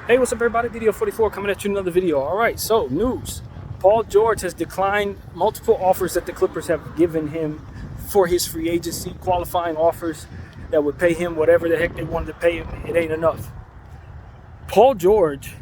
Hey, what's up, everybody? DDO44 coming at you another video. All right, so news. Paul George has declined multiple offers that the Clippers have given him for his free agency, qualifying offers that would pay him whatever the heck they wanted to pay him. It ain't enough. Paul George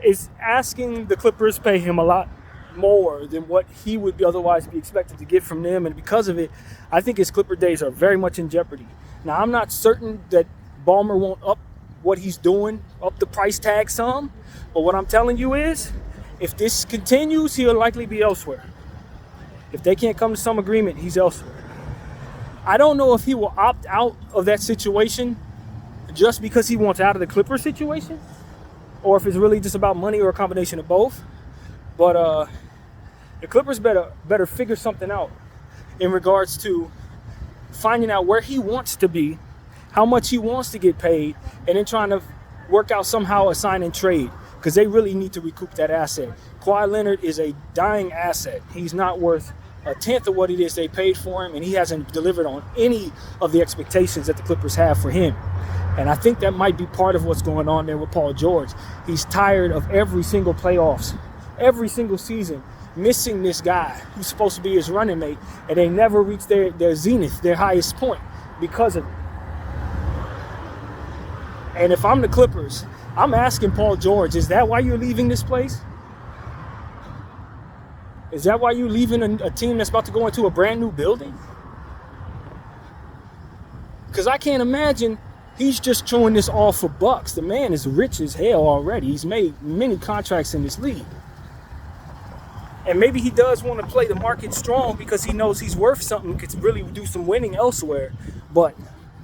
is asking the Clippers to pay him a lot more than what he would otherwise be expected to get from them, and because of it, I think his Clipper days are very much in jeopardy. Now, I'm not certain that Ballmer won't up what he's doing, up the price tag some, but what I'm telling you is, if this continues, he'll likely be elsewhere. If they can't come to some agreement, he's elsewhere. I don't know if he will opt out of that situation just because he wants out of the Clippers situation, or if it's really just about money or a combination of both. But the Clippers better figure something out in regards to finding out where he wants to be, how much he wants to get paid, and then trying to work out somehow a sign and trade, because they really need to recoup that asset. Kawhi Leonard is a dying asset. He's not worth a tenth of what it is they paid for him, and he hasn't delivered on any of the expectations that the Clippers have for him. And I think that might be part of what's going on there with Paul George. He's tired of every single playoffs, every single season, missing this guy who's supposed to be his running mate, and they never reach their zenith, their highest point, because of it. And if I'm the Clippers, I'm asking Paul George, is that why you're leaving this place? Is that why you're leaving a team that's about to go into a brand new building? Because I can't imagine he's just throwing this all for bucks. The man is rich as hell already. He's made many contracts in this league. And maybe he does want to play the market strong because he knows he's worth something, could really do some winning elsewhere. But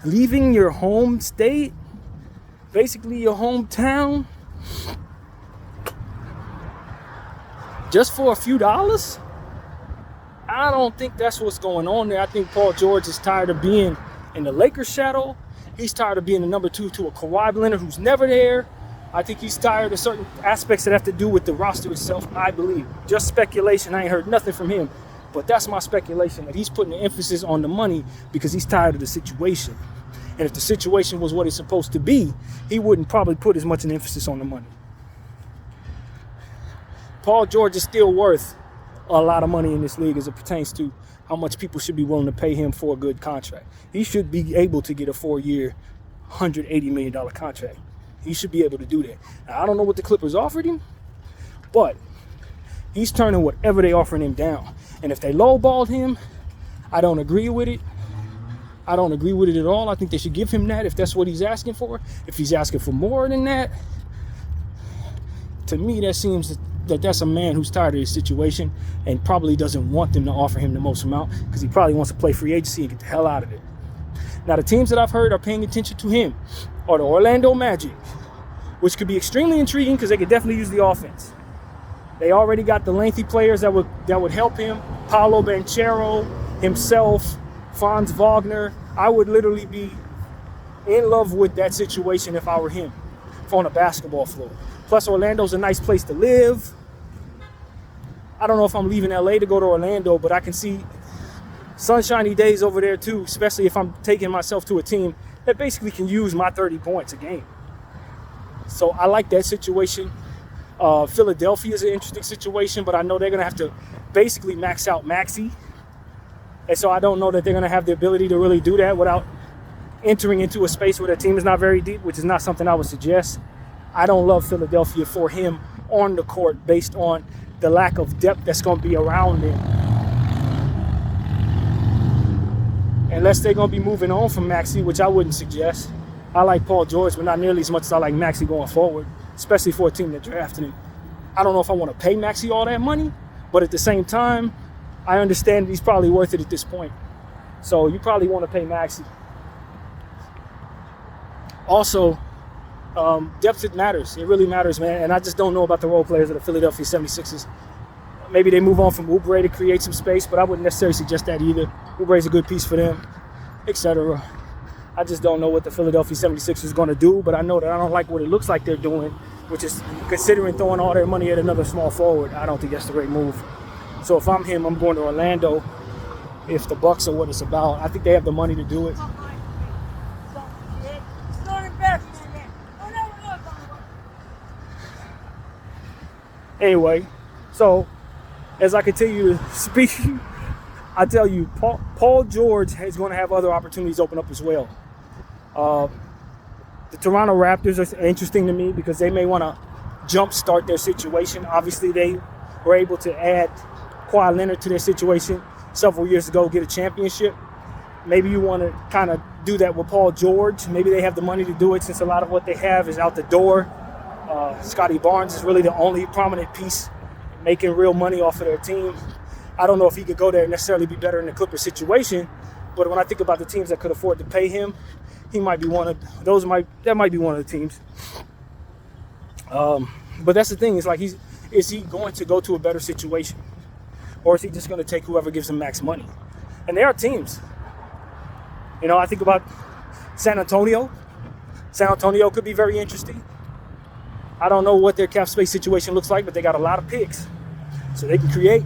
leaving your home state, basically your hometown, just for a few dollars? I don't think that's what's going on there. I think Paul George is tired of being in the Lakers shadow. He's tired of being the number two to a Kawhi Leonard who's never there. I think he's tired of certain aspects that have to do with the roster itself, I believe. Just speculation. I ain't heard nothing from him. But that's my speculation, that he's putting the emphasis on the money because he's tired of the situation. And if the situation was what it's supposed to be, he wouldn't probably put as much an emphasis on the money. Paul George is still worth a lot of money in this league as it pertains to how much people should be willing to pay him for a good contract. He should be able to get a 4-year, $180 million contract. He should be able to do that. Now, I don't know what the Clippers offered him, but he's turning whatever they offering him down. And if they lowballed him, I don't agree with it. I don't agree with it at all. I think they should give him that if that's what he's asking for. If he's asking for more than that, to me, that seems that that's a man who's tired of his situation and probably doesn't want them to offer him the most amount because he probably wants to play free agency and get the hell out of it. Now, the teams that I've heard are paying attention to him are the Orlando Magic, which could be extremely intriguing because they could definitely use the offense. They already got the lengthy players that would help him. Paolo Banchero, himself, Franz Wagner. I would literally be in love with that situation if I were him on a basketball floor. Plus, Orlando's a nice place to live. I don't know if I'm leaving LA to go to Orlando, but I can see sunshiny days over there too, especially if I'm taking myself to a team that basically can use my 30 points a game. So I like that situation. Philadelphia is an interesting situation, but I know they're going to have to basically max out Maxey. And so I don't know that they're going to have the ability to really do that without entering into a space where their team is not very deep, which is not something I would suggest. I don't love Philadelphia for him on the court based on the lack of depth that's going to be around him. Unless they're going to be moving on from Maxey, which I wouldn't suggest. I like Paul George, but not nearly as much as I like Maxey going forward, especially for a team that drafted him. I don't know if I want to pay Maxey all that money, but at the same time, I understand he's probably worth it at this point. So you probably want to pay Maxey. Also, depth, it matters. It really matters, man. And I just don't know about the role players of the Philadelphia 76ers. Maybe they move on from Oubre to create some space, but I wouldn't necessarily suggest that either. Oubre's a good piece for them, etc. I just don't know what the Philadelphia 76ers is going to do, but I know that I don't like what it looks like they're doing, which is considering throwing all their money at another small forward. I don't think that's the right move. So if I'm him, I'm going to Orlando. If the Bucks are what it's about, I think they have the money to do it. Anyway, so as I continue to speak, I tell you, Paul George is going to have other opportunities open up as well. The Toronto Raptors are interesting to me because they may want to jumpstart their situation. Obviously, they were able to add Kawhi Leonard to their situation several years ago, get a championship. Maybe you want to kind of do that with Paul George. Maybe they have the money to do it since a lot of what they have is out the door. Scotty Barnes is really the only prominent piece making real money off of their team. I don't know if he could go there and necessarily be better in the Clippers situation, but when I think about the teams that could afford to pay him, he might be one of those. That might be one of the teams. But that's the thing. It's like, is he going to go to a better situation, or is he just going to take whoever gives him max money? And there are teams. You know, I think about San Antonio. San Antonio could be very interesting. I don't know what their cap space situation looks like, but they got a lot of picks, so they can create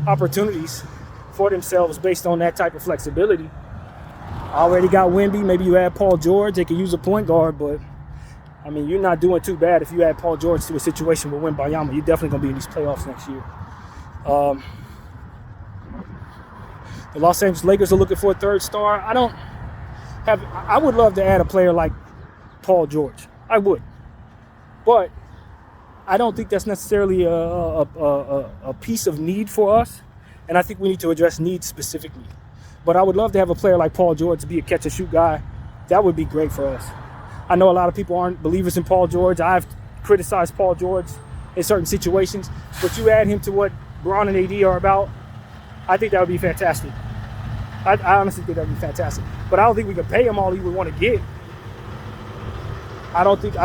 opportunities for themselves based on that type of flexibility. Already got Wemby. Maybe you add Paul George. They could use a point guard, but I mean, you're not doing too bad if you add Paul George to a situation with Wembanyama. You're definitely going to be in these playoffs next year. The Los Angeles Lakers are looking for a third star. I would love to add a player like Paul George. I would. But I don't think that's necessarily a piece of need for us. And I think we need to address needs specifically. But I would love to have a player like Paul George be a catch-and-shoot guy. That would be great for us. I know a lot of people aren't believers in Paul George. I've criticized Paul George in certain situations. But you add him to what Bron and AD are about, I think that would be fantastic. I honestly think that would be fantastic. But I don't think we could pay him all he would want to get. I don't think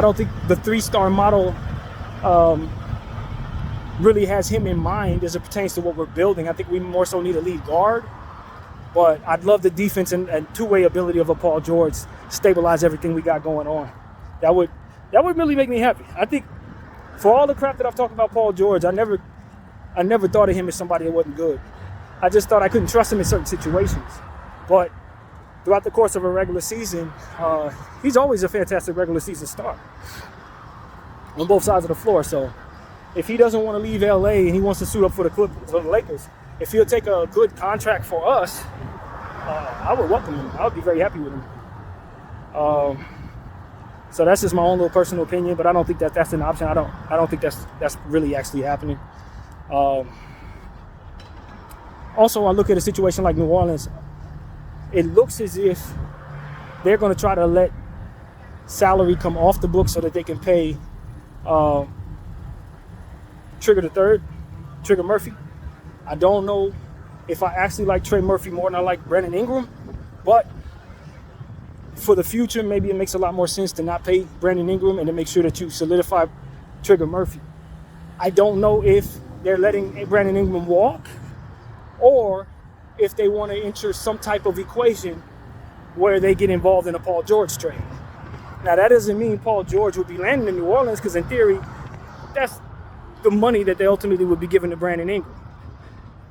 the 3-star model really has him in mind as it pertains to what we're building. I think we more so need a lead guard. But I'd love the defense and two-way ability of a Paul George stabilize everything we got going on. That would really make me happy. I think for all the crap that I've talked about Paul George, I never thought of him as somebody that wasn't good. I just thought I couldn't trust him in certain situations. But throughout the course of a regular season, he's always a fantastic regular season star on both sides of the floor. So if he doesn't want to leave LA and he wants to suit up for the Lakers, if he'll take a good contract for us, I would welcome him. I would be very happy with him. So that's just my own little personal opinion, but I don't think that's an option. I don't think that's really actually happening. Also, I look at a situation like New Orleans. It looks as if they're going to try to let salary come off the books so that they can pay Trigger Murphy. I don't know if I actually like Trey Murphy more than I like Brandon Ingram, but for the future, maybe it makes a lot more sense to not pay Brandon Ingram and to make sure that you solidify Trigger Murphy. I don't know if they're letting Brandon Ingram walk or if they want to enter some type of equation where they get involved in a Paul George trade. Now, that doesn't mean Paul George would be landing in New Orleans, because in theory, that's the money that they ultimately would be giving to Brandon Ingram.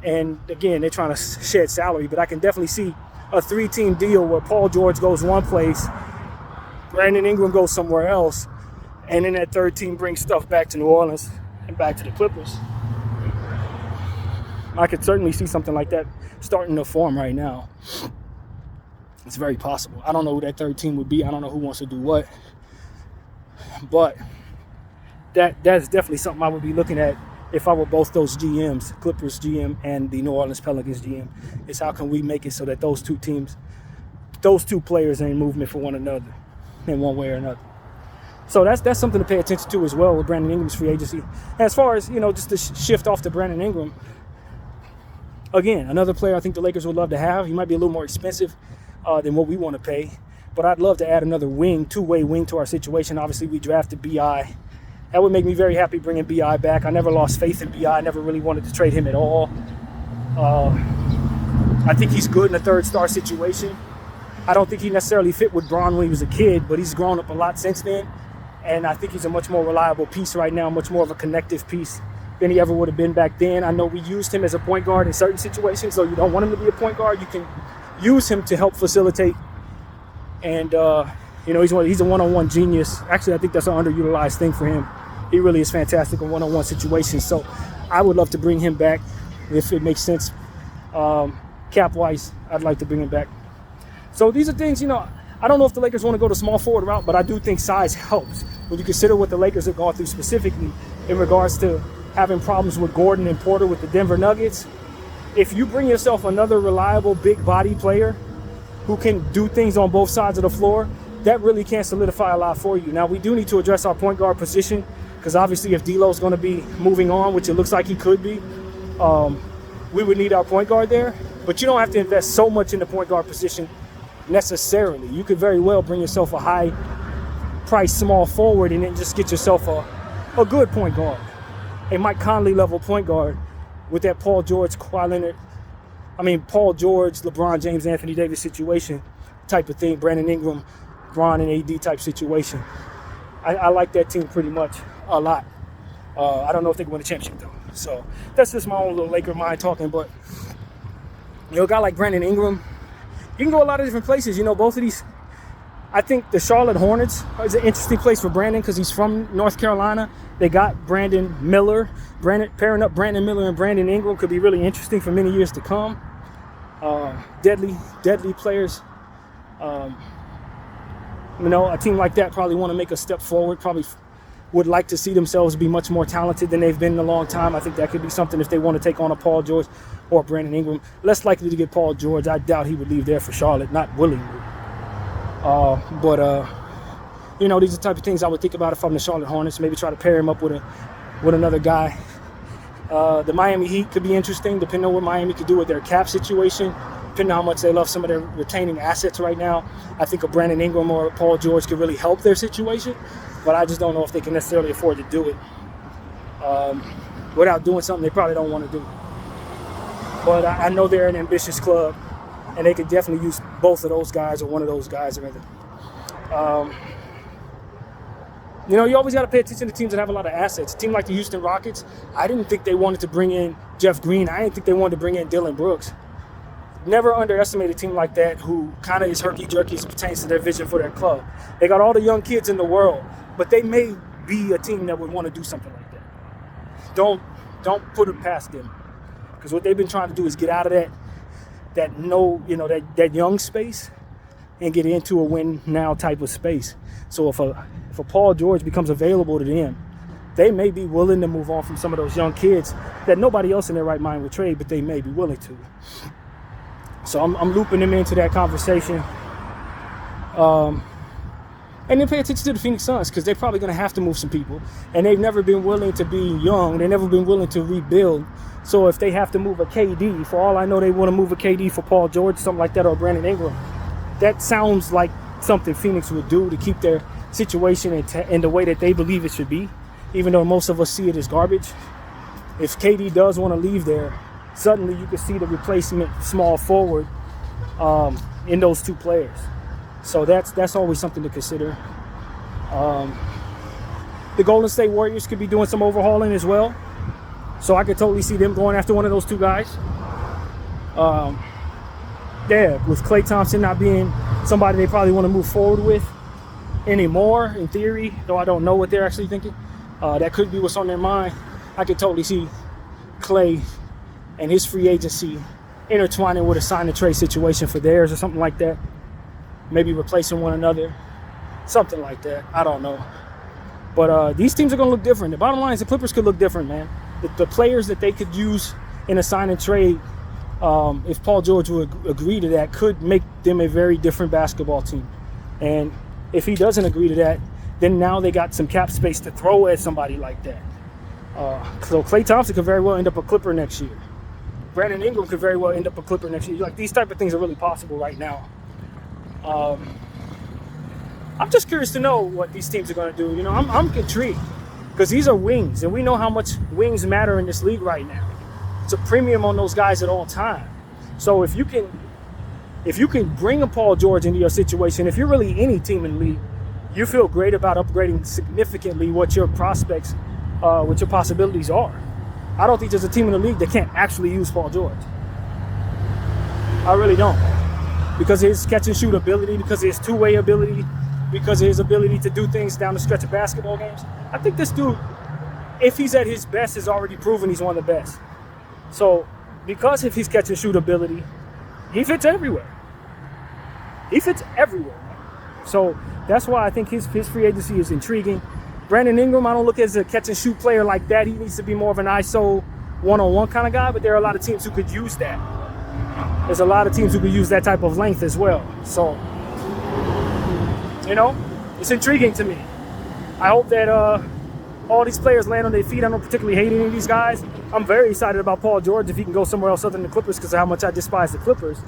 And again, they're trying to shed salary, but I can definitely see a 3-team deal where Paul George goes one place, Brandon Ingram goes somewhere else, and then that third team brings stuff back to New Orleans and back to the Clippers. I could certainly see something like that starting to form right now. It's very possible. I don't know who that third team would be. I don't know who wants to do what. But that's definitely something I would be looking at if I were both those GMs, Clippers GM and the New Orleans Pelicans GM, is how can we make it so that those two teams, those two players are in movement for one another in one way or another. So that's something to pay attention to as well with Brandon Ingram's free agency. As far as, just to shift off to Brandon Ingram, again, another player I think the Lakers would love to have. He might be a little more expensive than what we want to pay, but I'd love to add another two-way wing to our situation. Obviously, we drafted B.I. That would make me very happy bringing B.I. back. I never lost faith in B.I. I never really wanted to trade him at all. I think he's good in a third-star situation. I don't think he necessarily fit with Bron when he was a kid, but he's grown up a lot since then, and I think he's a much more reliable piece right now, much more of a connective piece than he ever would have been back then. I know we used him as a point guard in certain situations, so you don't want him to be a point guard. You can use him to help facilitate, and he's a one-on-one genius. Actually, I think that's an underutilized thing for him He really is fantastic in one-on-one situations. So I would love to bring him back if it makes sense. Cap-wise, I'd like to bring him back. So these are things, I don't know if the Lakers want to go the small forward route, but I do think size helps. When you consider what the Lakers have gone through specifically in regards to having problems with Gordon and Porter with the Denver Nuggets, if you bring yourself another reliable big body player who can do things on both sides of the floor, that really can solidify a lot for you. Now, we do need to address our point guard position, because obviously if D'Lo's going to be moving on, which it looks like he could be, we would need our point guard there. But you don't have to invest so much in the point guard position necessarily. You could very well bring yourself a high-priced small forward and then just get yourself a good point guard, a Mike Conley level point guard with that Paul George, LeBron James, Anthony Davis situation type of thing, Brandon Ingram, Bron and AD type situation. I like that team pretty much a lot. I don't know if they can win a championship though. So that's just my own little Laker mind talking. But a guy like Brandon Ingram, you can go a lot of different places. Both of these, I think the Charlotte Hornets is an interesting place for Brandon because he's from North Carolina. They got Brandon Miller. Pairing up Brandon Miller and Brandon Ingram could be really interesting for many years to come. Deadly players. A team like that probably want to make a step forward, probably would like to see themselves be much more talented than they've been in a long time. I think that could be something if they want to take on a Paul George or Brandon Ingram. Less likely to get Paul George. I doubt he would leave there for Charlotte, not willingly. These are the type of things I would think about if I'm the Charlotte Hornets. Maybe try to pair him up with another guy. The Miami Heat could be interesting, depending on what Miami could do with their cap situation. Depending on how much they love some of their retaining assets right now, I think a Brandon Ingram or Paul George could really help their situation, but I just don't know if they can necessarily afford to do it without doing something they probably don't want to do. But I know they're an ambitious club, and they could definitely use both of those guys or one of those guys rather. You always got to pay attention to teams that have a lot of assets. A team like the Houston Rockets, I didn't think they wanted to bring in Jeff Green. I didn't think they wanted to bring in Dillon Brooks. Never underestimate a team like that who kind of is herky-jerky as it pertains to their vision for their club. They got all the young kids in the world, but they may be a team that would want to do something like that. Don't put it past them, because what they've been trying to do is get out of that young space and get into a win now type of space. So if a Paul George becomes available to them, they may be willing to move on from some of those young kids that nobody else in their right mind would trade, but they may be willing to. So I'm looping them into that conversation. And then pay attention to the Phoenix Suns, because they're probably going to have to move some people. And they've never been willing to be young. They've never been willing to rebuild. So if they have to move a KD, for all I know, they want to move a KD for Paul George, something like that, or Brandon Ingram. That sounds like something Phoenix would do to keep their situation in the way that they believe it should be, even though most of us see it as garbage. If KD does want to leave there, suddenly you can see the replacement small forward in those two players. So that's always something to consider. The Golden State Warriors could be doing some overhauling as well. So I could totally see them going after one of those two guys. With Klay Thompson not being somebody they probably want to move forward with anymore, in theory, though I don't know what they're actually thinking. That could be what's on their mind. I could totally see Klay and his free agency intertwining with a sign and trade situation for theirs or something like that. Maybe replacing one another. Something like that. I don't know. But these teams are going to look different. The bottom line is the Clippers could look different, man. The players that they could use in a sign and trade, if Paul George would agree to that, could make them a very different basketball team. And if he doesn't agree to that, then now they got some cap space to throw at somebody like that. So Klay Thompson could very well end up a Clipper next year. Brandon Ingram could very well end up a Clipper next year. Like, these type of things are really possible right now. I'm just curious to know what these teams are going to do. I'm intrigued, because these are wings, and we know how much wings matter in this league right now. It's a premium on those guys at all time. So if you can bring a Paul George into your situation, if you're really any team in the league, you feel great about upgrading significantly what your prospects, what your possibilities are. I don't think there's a team in the league that can't actually use Paul George. I really don't. Because of his catch and shoot ability, because of his two-way ability, because of his ability to do things down the stretch of basketball games. I think this dude if he's at his best, has already proven he's one of the best. So because of his catch and shoot ability, he fits everywhere. He fits everywhere. So that's why I think his free agency is intriguing. Brandon Ingram, I don't look as a catch and shoot player like that. He needs to be more of an ISO one-on-one kind of guy, but there are a lot of teams who could use that. There's a lot of teams who could use that type of length as well. So, it's intriguing to me. I hope that all these players land on their feet. I don't particularly hate any of these guys. I'm very excited about Paul George if he can go somewhere else other than the Clippers because of how much I despise the Clippers.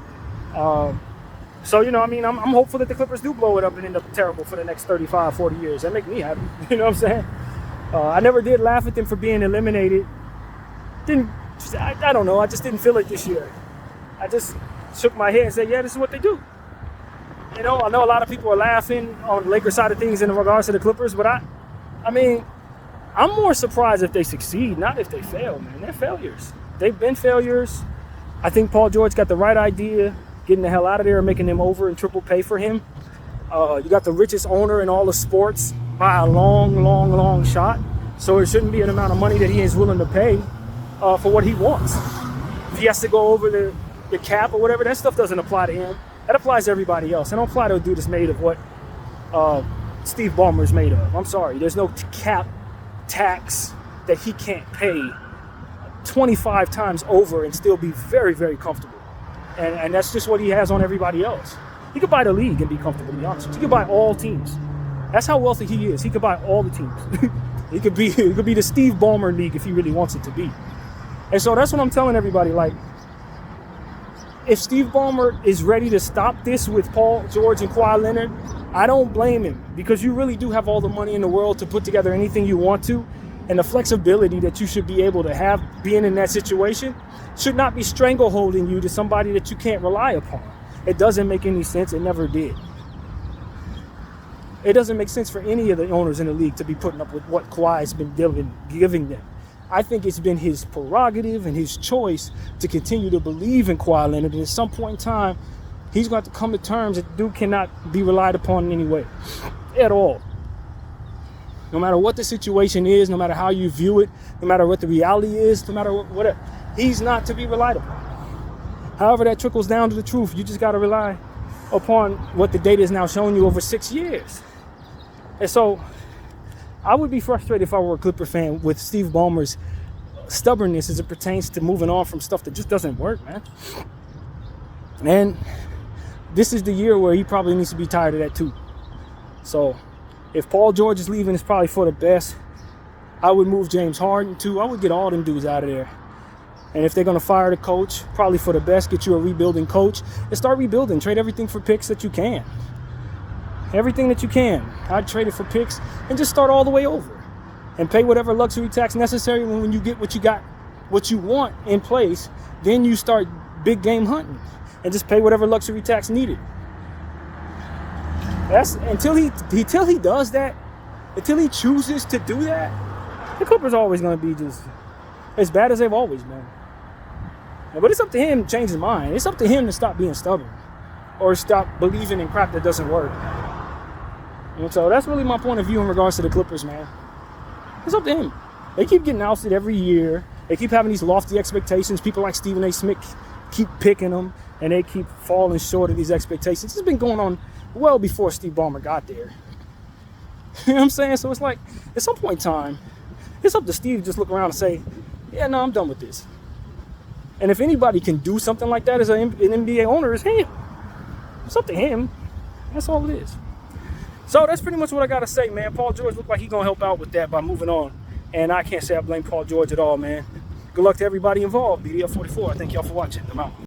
So, I'm hopeful that the Clippers do blow it up and end up terrible for the next 35, 40 years. That make me happy. You know what I'm saying? I never did laugh at them for being eliminated. I don't know. I just didn't feel it this year. I just shook my head and said, yeah, this is what they do. I know a lot of people are laughing on the Lakers side of things in regards to the Clippers, but I'm more surprised if they succeed, not if they fail, man. They're failures. They've been failures. I think Paul George got the right idea, getting the hell out of there and making them over and triple pay for him. You got the richest owner in all of sports by a long, long, long shot. So it shouldn't be an amount of money that he is willing to pay for what he wants. If he has to go over the cap or whatever, that stuff doesn't apply to him. That applies to everybody else. It don't apply to a dude that's made of what Steve Ballmer is made of. I'm sorry. There's no cap tax that he can't pay 25 times over and still be very, very comfortable. And that's just what he has on everybody else. He could buy the league and be comfortable, to be honest. He could buy all teams. That's how wealthy he is. He could buy all the teams. It could be the Steve Ballmer league if he really wants it to be. And so that's what I'm telling everybody. Like, if Steve Ballmer is ready to stop this with Paul George and Kawhi Leonard, I don't blame him, because you really do have all the money in the world to put together anything you want to, and the flexibility that you should be able to have being in that situation should not be strangleholding you to somebody that you can't rely upon. It doesn't make any sense. It never did. It doesn't make sense for any of the owners in the league to be putting up with what Kawhi has been giving them. I think it's been his prerogative and his choice to continue to believe in Kawhi Leonard. And at some point in time, he's going to have to come to terms that dude cannot be relied upon in any way at all. No matter what the situation is, no matter how you view it, no matter what the reality is, no matter whatever, he's not to be relied upon. However that trickles down to the truth, you just got to rely upon what the data is now showing you over 6 years. And so I would be frustrated if I were a Clipper fan with Steve Ballmer's stubbornness as it pertains to moving on from stuff that just doesn't work, man. And this is the year where he probably needs to be tired of that too. So if Paul George is leaving, it's probably for the best. I would move James Harden too. I would get all them dudes out of there. And if they're going to fire the coach, probably for the best, get you a rebuilding coach and start rebuilding. Trade everything for picks that you can. Everything that you can. I'd trade it for picks and just start all the way over. And pay whatever luxury tax necessary. When you get what you want in place, then you start big game hunting. And just pay whatever luxury tax needed. That's until he does that, until he chooses to do that, the Clippers are always going to be just as bad as they've always been. But it's up to him to change his mind. It's up to him to stop being stubborn or stop believing in crap that doesn't work. And so that's really my point of view in regards to the Clippers, man. It's up to him. They keep getting ousted every year. They keep having these lofty expectations. People like Stephen A. Smith keep picking them, and they keep falling short of these expectations. It's been going on well before Steve Ballmer got there. You know what I'm saying? So it's like, at some point in time, it's up to Steve to just look around and say, yeah, no, I'm done with this. And if anybody can do something like that as an NBA owner, it's him. It's up to him. That's all it is. So that's pretty much what I got to say, man. Paul George looked like he's going to help out with that by moving on. And I can't say I blame Paul George at all, man. Good luck to everybody involved. BDF44, I thank y'all for watching. I'm out.